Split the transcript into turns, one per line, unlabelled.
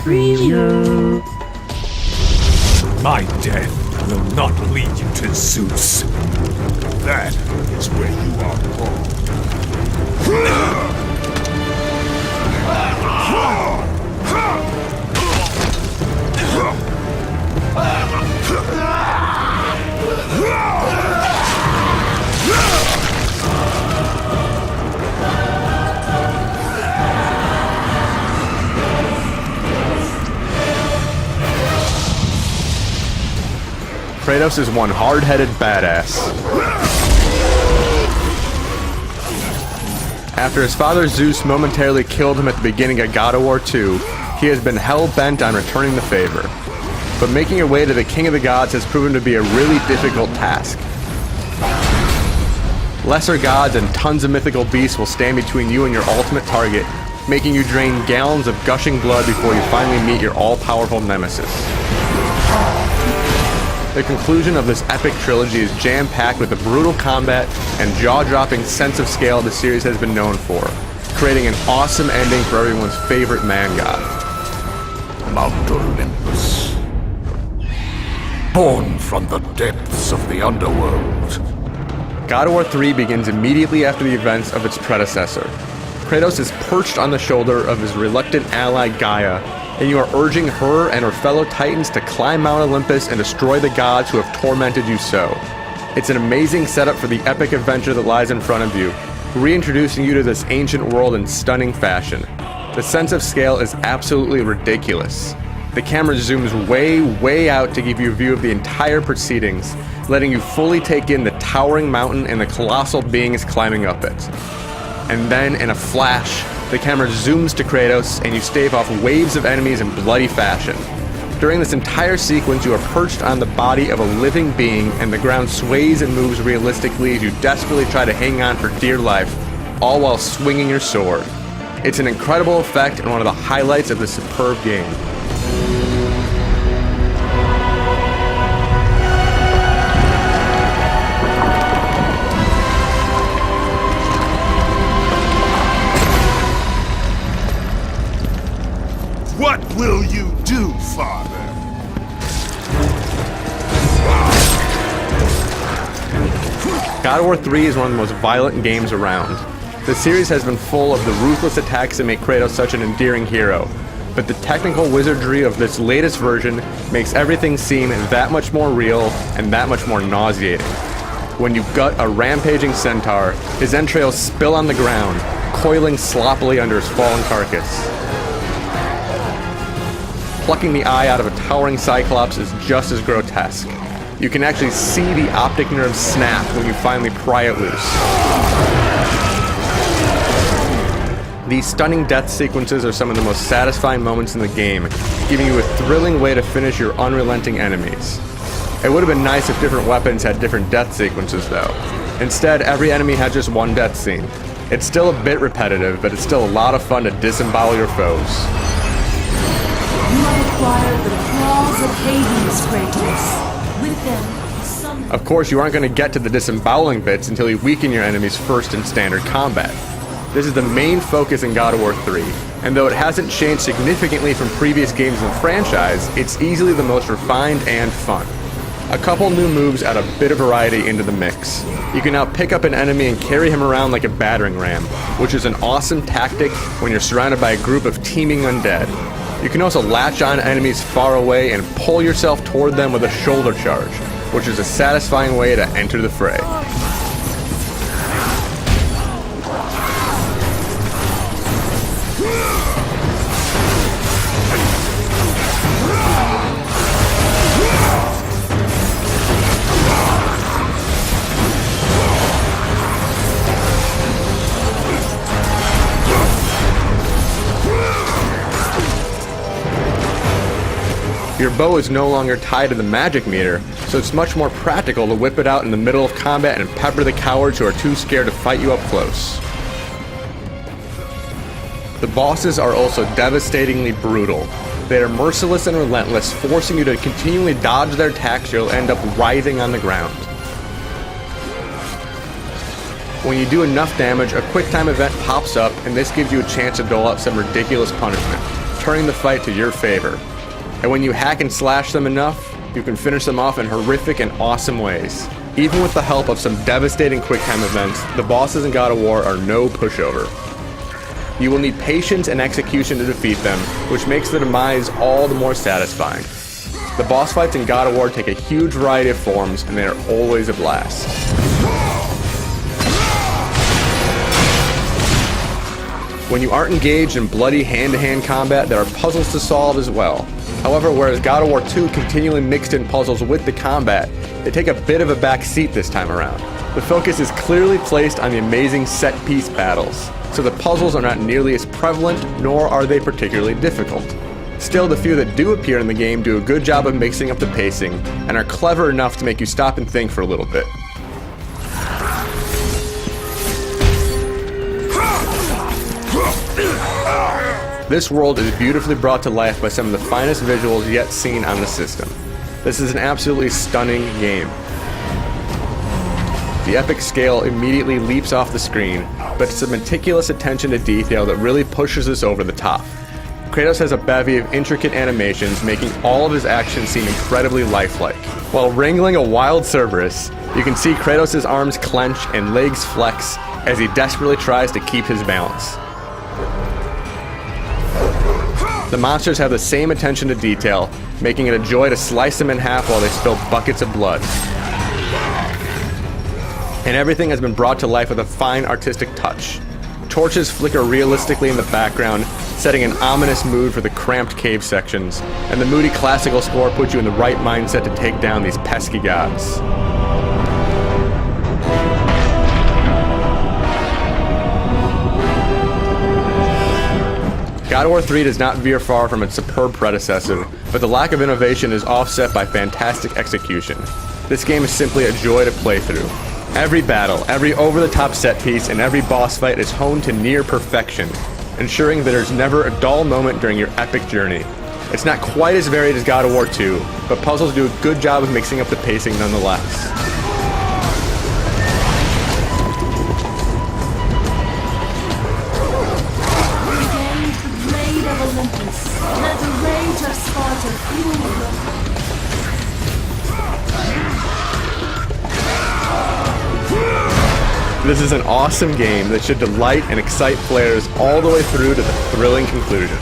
Review.
My death will not lead you to Zeus. That is where you are wrong.
Kratos is one hard-headed badass. After his father Zeus momentarily killed him at the beginning of God of War 2, he has been hell-bent on returning the favor. But making your way to the King of the Gods has proven to be a really difficult task. Lesser gods and tons of mythical beasts will stand between you and your ultimate target, making you drain gallons of gushing blood before you finally meet your all-powerful nemesis. The conclusion of this epic trilogy is jam-packed with the brutal combat and jaw-dropping sense of scale the series has been known for, creating an awesome ending for everyone's favorite man god.
Mount Olympus. Born from the depths of the underworld.
God of War 3 begins immediately after the events of its predecessor. Kratos is perched on the shoulder of his reluctant ally Gaia, and you are urging her and her fellow titans to climb Mount Olympus and destroy the gods who have tormented you so. It's an amazing setup for the epic adventure that lies in front of you, reintroducing you to this ancient world in stunning fashion. The sense of scale is absolutely ridiculous. The camera zooms way out to give you a view of the entire proceedings, letting you fully take in the towering mountain and the colossal beings climbing up it. And then, in a flash, the camera zooms to Kratos, and you stave off waves of enemies in bloody fashion. During this entire sequence, you are perched on the body of a living being, and the ground sways and moves realistically as you desperately try to hang on for dear life, all while swinging your sword. It's an incredible effect and one of the highlights of this superb game.
What will you do, Father?
God of War 3 is one of the most violent games around. The series has been full of the ruthless attacks that make Kratos such an endearing hero, but the technical wizardry of this latest version makes everything seem that much more real and that much more nauseating. When you gut a rampaging centaur, his entrails spill on the ground, coiling sloppily under his fallen carcass. Plucking the eye out of a towering cyclops is just as grotesque. You can actually see the optic nerve snap when you finally pry it loose. These stunning death sequences are some of the most satisfying moments in the game, giving you a thrilling way to finish your unrelenting enemies. It would have been nice if different weapons had different death sequences though. Instead, every enemy had just one death scene. It's still a bit repetitive, but it's still a lot of fun to disembowel your foes.
You have acquired the claws of Hades, Kratos. With them, summon...
Of course, you aren't going to get to the disemboweling bits until you weaken your enemies first in standard combat. This is the main focus in God of War 3, and though it hasn't changed significantly from previous games in the franchise, it's easily the most refined and fun. A couple new moves add a bit of variety into the mix. You can now pick up an enemy and carry him around like a battering ram, which is an awesome tactic when you're surrounded by a group of teeming undead. You can also latch on enemies far away and pull yourself toward them with a shoulder charge, which is a satisfying way to enter the fray. Your bow is no longer tied to the magic meter, so it's much more practical to whip it out in the middle of combat and pepper the cowards who are too scared to fight you up close. The bosses are also devastatingly brutal. They are merciless and relentless, forcing you to continually dodge their attacks or you'll end up writhing on the ground. When you do enough damage, a quick time event pops up, and this gives you a chance to dole out some ridiculous punishment, turning the fight to your favor. And when you hack and slash them enough, you can finish them off in horrific and awesome ways. Even with the help of some devastating quick time events, the bosses in God of War are no pushover. You will need patience and execution to defeat them, which makes the demise all the more satisfying. The boss fights in God of War take a huge variety of forms, and they are always a blast. When you aren't engaged in bloody hand-to-hand combat, there are puzzles to solve as well. However, whereas God of War 2 continually mixed in puzzles with the combat, they take a bit of a back seat this time around. The focus is clearly placed on the amazing set-piece battles, so the puzzles are not nearly as prevalent, nor are they particularly difficult. Still, the few that do appear in the game do a good job of mixing up the pacing, and are clever enough to make you stop and think for a little bit. This world is beautifully brought to life by some of the finest visuals yet seen on the system. This is an absolutely stunning game. The epic scale immediately leaps off the screen, but it's a meticulous attention to detail that really pushes us over the top. Kratos has a bevy of intricate animations, making all of his actions seem incredibly lifelike. While wrangling a wild Cerberus, you can see Kratos' arms clench and legs flex as he desperately tries to keep his balance. The monsters have the same attention to detail, making it a joy to slice them in half while they spill buckets of blood. And everything has been brought to life with a fine artistic touch. Torches flicker realistically in the background, setting an ominous mood for the cramped cave sections, and the moody classical score puts you in the right mindset to take down these pesky gods. God of War 3 does not veer far from its superb predecessor, but the lack of innovation is offset by fantastic execution. This game is simply a joy to play through. Every battle, every over-the-top set piece, and every boss fight is honed to near perfection, ensuring that there's never a dull moment during your epic journey. It's not quite as varied as God of War 2, but puzzles do a good job of mixing up the pacing nonetheless.
Mount Olympus, let the rage of Sparta fuel the...
This is an awesome game that should delight and excite players all the way through to the thrilling conclusion.